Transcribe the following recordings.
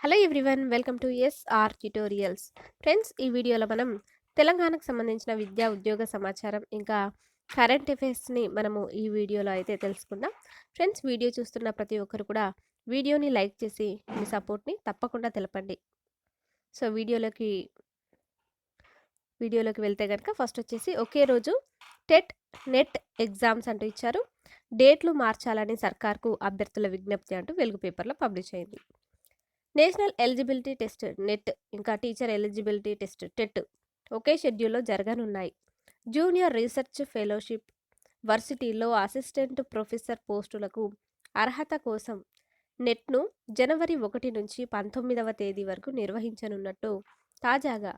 Hello everyone, welcome to SR tutorials. Friends, ఈ వీడియోలో మనం తెలంగాణకు సంబంధించిన విద్యా ఉద్యోగ సమాచారం ఇంకా కరెంట్ అఫైర్స్ని మనము ఈ వీడియోలో అయితే తెలుసుకుందాం. ఫ్రెండ్స్, వీడియో చూస్తున్న ప్రతి ఒక్కరు కూడా వీడియోని లైక్ చేసి మీ సపోర్ట్ని తప్పకుండా తెలపండి. సో వీడియోలోకి వెళ్తే కనుక ఫస్ట్ వచ్చేసి ఒకే రోజు టెట్ నెట్ ఎగ్జామ్స్ అంటూ ఇచ్చారు. డేట్లు మార్చాలని సర్కార్కు అభ్యర్థుల విజ్ఞప్తి అంటూ వెలుగు పేపర్లో పబ్లిష్ అయింది. నేషనల్ ఎలిజిబిలిటీ టెస్ట్ నెట్ ఇంకా టీచర్ ఎలిజిబిలిటీ టెస్ట్ టెట్ ఒకే షెడ్యూల్లో జరగనున్నాయి. జూనియర్ రీసెర్చ్ ఫెలోషిప్ వర్సిటీల్లో అసిస్టెంట్ ప్రొఫెసర్ పోస్టులకు అర్హత కోసం నెట్ను జనవరి 1 నుంచి 19వ తేదీ వరకు నిర్వహించనున్నట్టు తాజాగా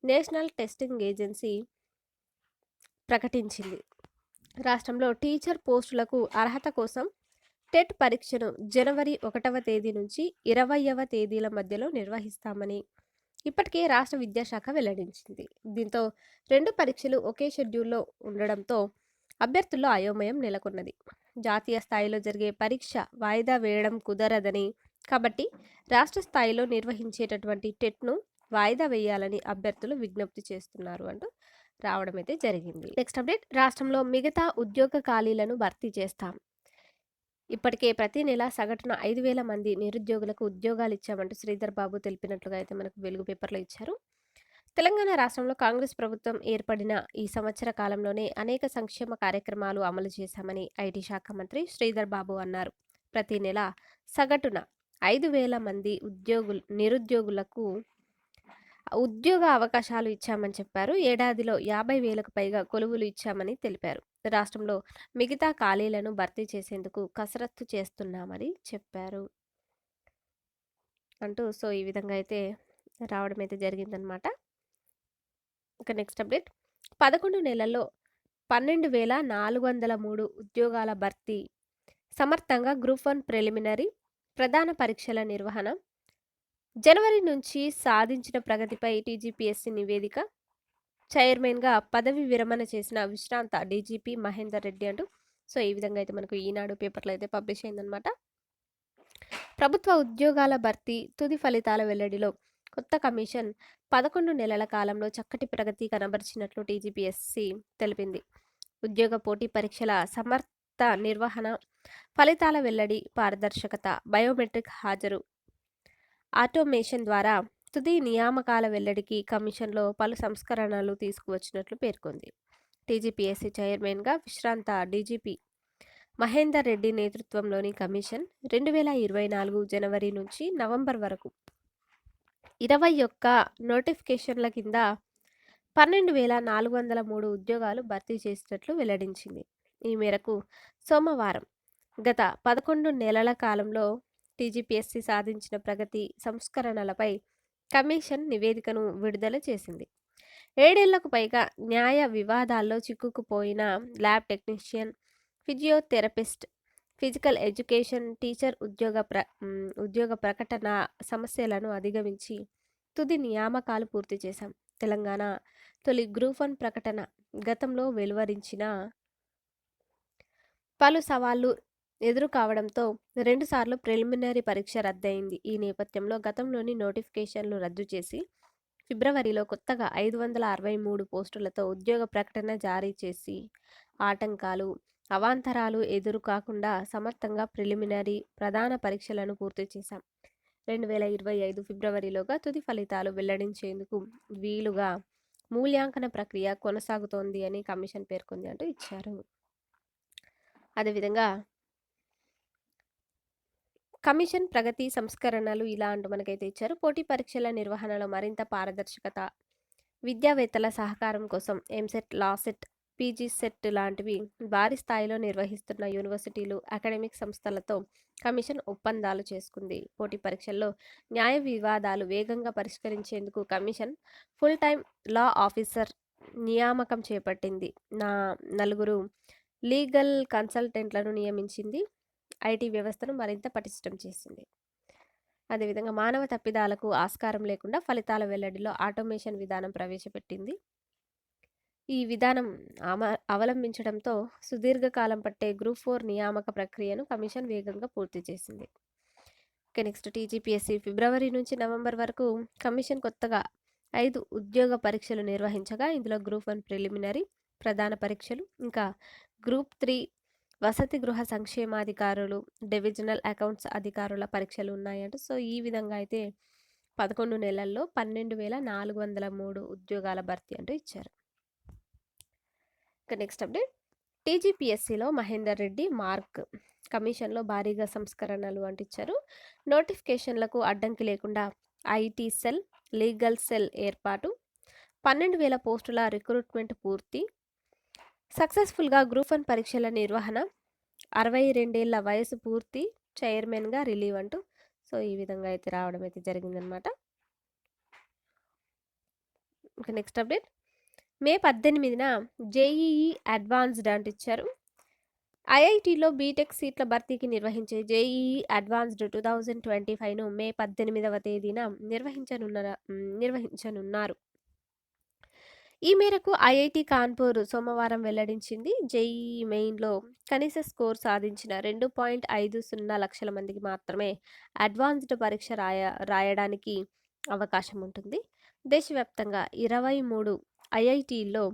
నేషనల్ టెస్టింగ్ ఏజెన్సీ ప్రకటించింది. రాష్ట్రంలో టీచర్ పోస్టులకు అర్హత కోసం టెట్ పరీక్షను జనవరి 1వ తేదీ నుంచి 20వ తేదీల మధ్యలో నిర్వహిస్తామని ఇప్పటికే రాష్ట్ర విద్యాశాఖ వెల్లడించింది. దీంతో రెండు పరీక్షలు ఒకే షెడ్యూల్లో ఉండడంతో అభ్యర్థుల్లో అయోమయం నెలకొన్నది. జాతీయ స్థాయిలో జరిగే పరీక్ష వాయిదా వేయడం కుదరదని, కాబట్టి రాష్ట్ర స్థాయిలో నిర్వహించేటటువంటి టెట్ను వాయిదా వేయాలని అభ్యర్థులు విజ్ఞప్తి చేస్తున్నారు అంటూ రావడం అయితే జరిగింది. నెక్స్ట్ అప్డేట్, రాష్ట్రంలో మిగతా ఉద్యోగ ఖాళీలను భర్తీ చేస్తాం. ఇప్పటికే ప్రతి నెల సగటున 5,000 మంది నిరుద్యోగులకు ఉద్యోగాలు ఇచ్చామంటూ శ్రీధర్ బాబు తెలిపినట్లుగా అయితే మనకు వెలుగు పేపర్లో ఇచ్చారు. తెలంగాణ రాష్ట్రంలో కాంగ్రెస్ ప్రభుత్వం ఏర్పడిన ఈ సంవత్సర కాలంలోనే అనేక సంక్షేమ కార్యక్రమాలు అమలు చేశామని ఐటీ శాఖ మంత్రి శ్రీధర్ బాబు అన్నారు. ప్రతి నెల సగటున 5,000 మంది నిరుద్యోగులకు ఉద్యోగ అవకాశాలు ఇచ్చామని చెప్పారు. ఏడాదిలో 50,000కు పైగా కొలువులు ఇచ్చామని తెలిపారు. రాష్ట్రంలో మిగతా ఖాళీలను భర్తీ చేసేందుకు కసరత్తు చేస్తున్నామని చెప్పారు అంటూ ఈ విధంగా అయితే రావడం అయితే జరిగిందనమాట. ఇక నెక్స్ట్ అప్డేట్, 11 నెలల్లో 12,403 ఉద్యోగాల భర్తీ, సమర్థంగా గ్రూప్ 1 ప్రిలిమినరీ ప్రధాన పరీక్షల నిర్వహణ, జనవరి నుంచి సాధించిన ప్రగతిపై టీజీపీఎస్సీ నివేదిక, చైర్మన్గా పదవి విరమణ చేసిన విశ్రాంత డీజీపీ మహేందర్ రెడ్డి అంటూ ఈ విధంగా అయితే మనకు ఈనాడు పేపర్లో అయితే పబ్లిష్ అయిందనమాట. ప్రభుత్వ ఉద్యోగాల భర్తీ తుది ఫలితాల వెల్లడిలో కొత్త కమిషన్ 11 నెలల కాలంలో చక్కటి ప్రగతి కనబరిచినట్లు టీజీపీఎస్సీ తెలిపింది. ఉద్యోగ పోటీ పరీక్షల సమర్థ నిర్వహణ, ఫలితాల వెల్లడి, పారదర్శకత, బయోమెట్రిక్ హాజరు, ఆటోమేషన్ ద్వారా తుది నియామకాల వెల్లడికి కమిషన్లో పలు సంస్కరణలు తీసుకువచ్చినట్లు పేర్కొంది. టీజీపీఎస్సీ చైర్మన్గా విశ్రాంత డీజీపీ మహేందర్ రెడ్డి నేతృత్వంలోని కమిషన్ 2024 జనవరి నుంచి నవంబర్ వరకు 21 నోటిఫికేషన్ల కింద 12,403 ఉద్యోగాలు భర్తీ చేసినట్లు వెల్లడించింది. ఈ మేరకు సోమవారం గత 11 నెలల కాలంలో టీజీపీఎస్సీ సాధించిన ప్రగతి, సంస్కరణలపై కమిషన్ నివేదికను విడుదల చేసింది. 7 ఏళ్లకు పైగా న్యాయ వివాదాల్లో చిక్కుకుపోయిన lab technician, physiotherapist, physical education teacher ఉద్యోగ ప్రకటన సమస్యలను అధిగమించి తుది నియామకాలు పూర్తి చేశాం. తెలంగాణ తొలి గ్రూప్ 1 ప్రకటన గతంలో వెలువరించిన పలు సవాళ్లు ఎదురు కావడంతో 2 సార్లు ప్రిలిమినరీ పరీక్ష రద్దయింది. ఈ నేపథ్యంలో గతంలోని నోటిఫికేషన్లు రద్దు చేసి ఫిబ్రవరిలో కొత్తగా 563 పోస్టులతో ఉద్యోగ ప్రకటన జారీ చేసి ఆటంకాలు, అవాంతరాలు ఎదురు కాకుండా సమర్థంగా ప్రిలిమినరీ, ప్రధాన పరీక్షలను పూర్తి చేశాం. 2025 ఫిబ్రవరిలోగా తుది ఫలితాలు వెల్లడించేందుకు వీలుగా మూల్యాంకన ప్రక్రియ కొనసాగుతోంది అని కమిషన్ పేర్కొంది అంటూ ఇచ్చారు. అదేవిధంగా కమిషన్ ప్రగతి, సంస్కరణలు ఇలా అంటూ మనకైతే ఇచ్చారు. పోటీ పరీక్షల నిర్వహణలో మరింత పారదర్శకత, విద్యావేత్తల సహకారం కోసం ఎంసెట్, లాసెట్, పీజీ సెట్ లాంటివి భారీ స్థాయిలో నిర్వహిస్తున్న యూనివర్సిటీలు, అకాడమిక్ సంస్థలతో కమిషన్ ఒప్పందాలు చేసుకుంది. పోటీ పరీక్షల్లో న్యాయ వివాదాలు వేగంగా పరిష్కరించేందుకు commission full time law officer నియామకం చేపట్టింది. 4 లీగల్ కన్సల్టెంట్లను నియమించింది. ఐటీ వ్యవస్థను మరింత పటిష్టం చేసింది. అదేవిధంగా మానవ తప్పిదాలకు ఆస్కారం లేకుండా ఫలితాల వెల్లడిలో ఆటోమేషన్ విధానం ప్రవేశపెట్టింది. ఈ విధానం అవలంబించడంతో సుదీర్ఘకాలం పట్టే గ్రూప్ 4 నియామక ప్రక్రియను కమిషన్ వేగంగా పూర్తి చేసింది. నెక్స్ట్ టీజీపీఎస్సీ ఫిబ్రవరి నుంచి నవంబర్ వరకు కమిషన్ కొత్తగా 5 ఉద్యోగ పరీక్షలు నిర్వహించగా ఇందులో గ్రూప్ 1 ప్రిలిమినరీ ప్రధాన పరీక్షలు, ఇంకా గ్రూప్ 3 వసతి గృహ సంక్షేమాధికారులు, డివిజనల్ అకౌంట్స్ అధికారుల పరీక్షలు ఉన్నాయంట. సో ఈ విధంగా అయితే 11 నెలల్లో 12,403 ఉద్యోగాల భర్తీ అంటూ ఇచ్చారు. ఇక నెక్స్ట్ అప్డేట్, టీజీపీఎస్సీలో మహేందర్ రెడ్డి మార్క్ కమిషన్లో భారీగా సంస్కరణలు అంటించారు. నోటిఫికేషన్లకు అడ్డంకి లేకుండా ఐటీ సెల్, లీగల్ సెల్ ఏర్పాటు, 12,000 పోస్టుల రిక్రూట్మెంట్ పూర్తి, సక్సెస్ఫుల్గా గ్రూప్ 1 పరీక్షల నిర్వహణ, 62 ఏళ్ల వయసు పూర్తి, చైర్మన్గా రిలీవ్ అంటూ సో ఈ విధంగా అయితే రావడం అయితే జరిగిందనమాట. ఇంకా నెక్స్ట్ అప్డేట్, మే 18న జేఈఈ అడ్వాన్స్డ్ అంటూ ఇచ్చారు. ఐఐటీలో బీటెక్ సీట్ల భర్తీకి నిర్వహించే జేఈఈ అడ్వాన్స్డ్ 2025ను మే 18వ తేదీన నిర్వహించనున్నారు. ఈ మేరకు ఐఐటి కాన్పూర్ సోమవారం వెల్లడించింది. జేఈఈ మెయిన్లో కనీస స్కోర్ సాధించిన 2.50 లక్షల మందికి మాత్రమే అడ్వాన్స్డ్ పరీక్ష రాయడానికి అవకాశం ఉంటుంది. దేశవ్యాప్తంగా 23 ఐఐటీల్లో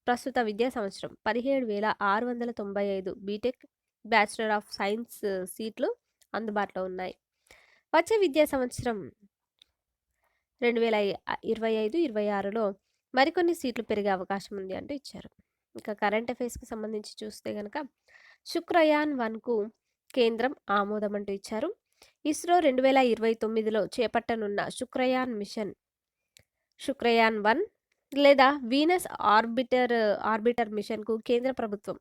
ప్రస్తుత విద్యా సంవత్సరం 17,695 బీటెక్, బ్యాచిలర్ ఆఫ్ సైన్స్ సీట్లు అందుబాటులో ఉన్నాయి. వచ్చే విద్యా సంవత్సరం 2025-26లో మరికొన్ని సీట్లు పెరిగే అవకాశం ఉంది అంటూ ఇచ్చారు. ఇంకా కరెంట్ అఫైర్స్కి సంబంధించి చూస్తే కనుక శుక్రయాన్ 1కు కేంద్రం ఆమోదం అంటూ ఇచ్చారు. ఇస్రో 2029లో చేపట్టనున్న శుక్రయాన్ మిషన్ శుక్రయాన్ 1 లేదా వీనస్ ఆర్బిటర్ మిషన్కు కేంద్ర ప్రభుత్వం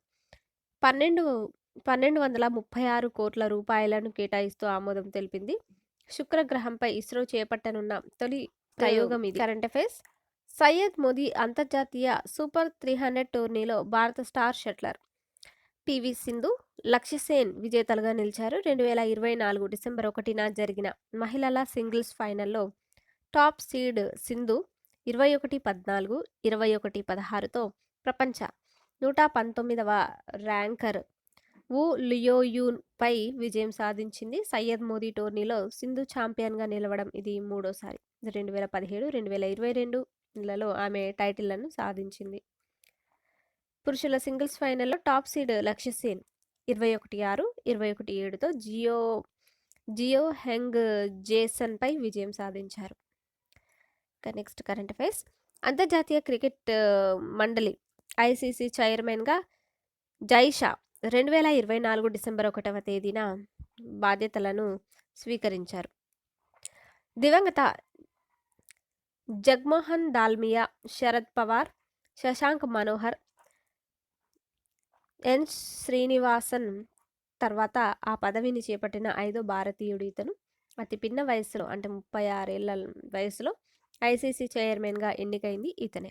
1,236 కోట్ల రూపాయలను కేటాయిస్తూ ఆమోదం తెలిపింది. శుక్రగ్రహంపై ఇస్రో చేపట్టనున్న తొలి ప్రయోగం ఇది. కరెంట్ అఫైర్స్, సయ్యద్ మోదీ అంతర్జాతీయ సూపర్ 300 టోర్నీలో భారత స్టార్ షట్లర్ పివి సింధు, లక్ష్య సేన్ విజేతలుగా నిలిచారు. 2024 డిసెంబర్ 1న జరిగిన మహిళల సింగిల్స్ ఫైనల్లో టాప్ సీడ్ సింధు 21-14, 21-16తో ప్రపంచ 119వ ర్యాంకర్ వు లియోయూన్ పై విజయం సాధించింది. సయ్యద్ మోదీ టోర్నీలో సింధు ఛాంపియన్గా నిలవడం ఇది మూడోసారి. 2017, 2022లలో ఆమె టైటిళ్లను సాధించింది. పురుషుల సింగిల్స్ ఫైనల్లో టాప్ సీడ్ లక్ష్య సేన్ 21-6, 21-7తో జియో హెంగ్ జేసన్ పై విజయం సాధించారు. నెక్స్ట్ కరెంట్ అఫైర్స్, అంతర్జాతీయ క్రికెట్ మండలి ఐసీసీ చైర్మన్గా జైషా 2024 డిసెంబర్ 1వ తేదీన బాధ్యతలను స్వీకరించారు. దివంగత జగ్మోహన్ దాల్మియా, శరద్ పవార్, శశాంక్ మనోహర్, ఎన్ శ్రీనివాసన్ తర్వాత ఆ పదవిని చేపట్టిన 5వ భారతీయుడు ఇతను. అతి పిన్న వయసులో అంటే 36 ఏళ్ల వయసులో ఐసీసీ చైర్మన్గా ఎన్నికైంది ఇతనే.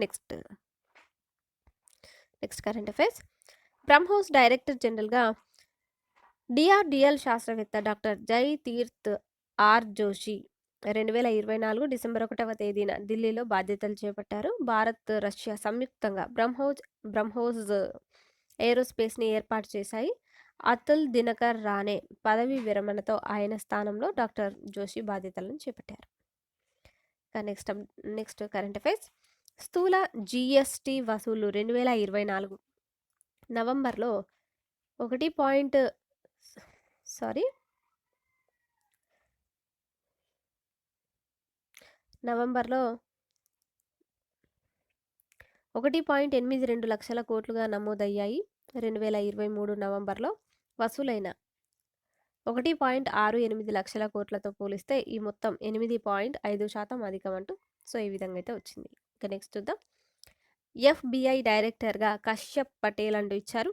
Next current affairs, BrahMos director జనరల్గా డిఆర్డిఎల్ శాస్త్రవేత్త డాక్టర్ జై తీర్థ్ ఆర్ జోషి 2024 డిసెంబర్ 1వ తేదీన ఢిల్లీలో బాధ్యతలు చేపట్టారు. భారత్, రష్యా సంయుక్తంగా బ్రహ్మోస్ ఏరోస్పేస్ని ఏర్పాటు చేశాయి. అతుల్ దినకర్ రానే పదవి విరమణతో ఆయన స్థానంలో డాక్టర్ జోషి బాధ్యతలను చేపట్టారు. నెక్స్ట్ కరెంట్ అఫైర్స్, స్థూల జీఎస్టీ వసూలు 2024 నవంబర్లో 1.8 లక్షల కోట్లుగా నమోదయ్యాయి. 2023 నవంబర్లో వసూలైన 1.68 లక్షల కోట్లతో పోలిస్తే ఈ మొత్తం 8.5% అధికం అంటూ సో ఈ విధంగా అయితే వచ్చింది. ఇక నెక్స్ట్ చూద్దాం, ఎఫ్బిఐ డైరెక్టర్గా కశ్యప్ పటేల్ అంటూ ఇచ్చారు.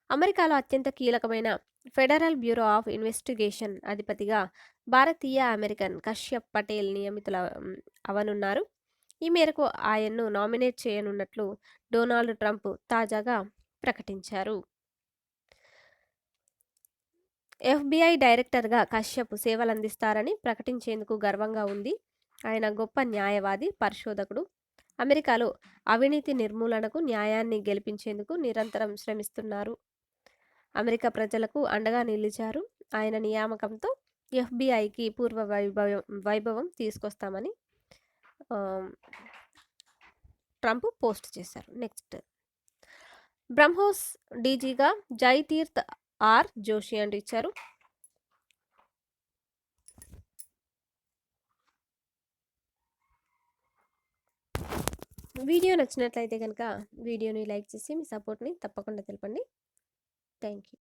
అమెరికాలో అత్యంత కీలకమైన ఫెడరల్ బ్యూరో ఆఫ్ ఇన్వెస్టిగేషన్ అధిపతిగా భారతీయ అమెరికన్ కశ్యప్ పటేల్ నియమితులు అవనున్నారు. ఈ మేరకు ఆయన్ను నామినేట్ చేయనున్నట్లు డొనాల్డ్ ట్రంప్ తాజాగా ప్రకటించారు. ఎఫ్బిఐ డైరెక్టర్గా కశ్యప్ సేవలందిస్తారని ప్రకటించేందుకు గర్వంగా ఉంది. ఆయన గొప్ప న్యాయవాది, పరిశోధకుడు. అమెరికాలో అవినీతి నిర్మూలనకు, న్యాయాన్ని గెలిపించేందుకు నిరంతరం శ్రమిస్తున్నారు. అమెరికా ప్రజలకు అండగా నిలిచారు. ఆయన నియామకంతో ఎఫ్బిఐకి పూర్వ వైభవం తీసుకొస్తామని ట్రంప్ పోస్ట్ చేశారు. నెక్స్ట్, బ్రహ్మోస్ డీజీగా జైతీర్థ్ ఆర్ జోషి అంటూ ఇచ్చారు. వీడియో నచ్చినట్లయితే కనుక వీడియోని లైక్ చేసి మీ సపోర్ట్ని తప్పకుండా తెలపండి. Thank you.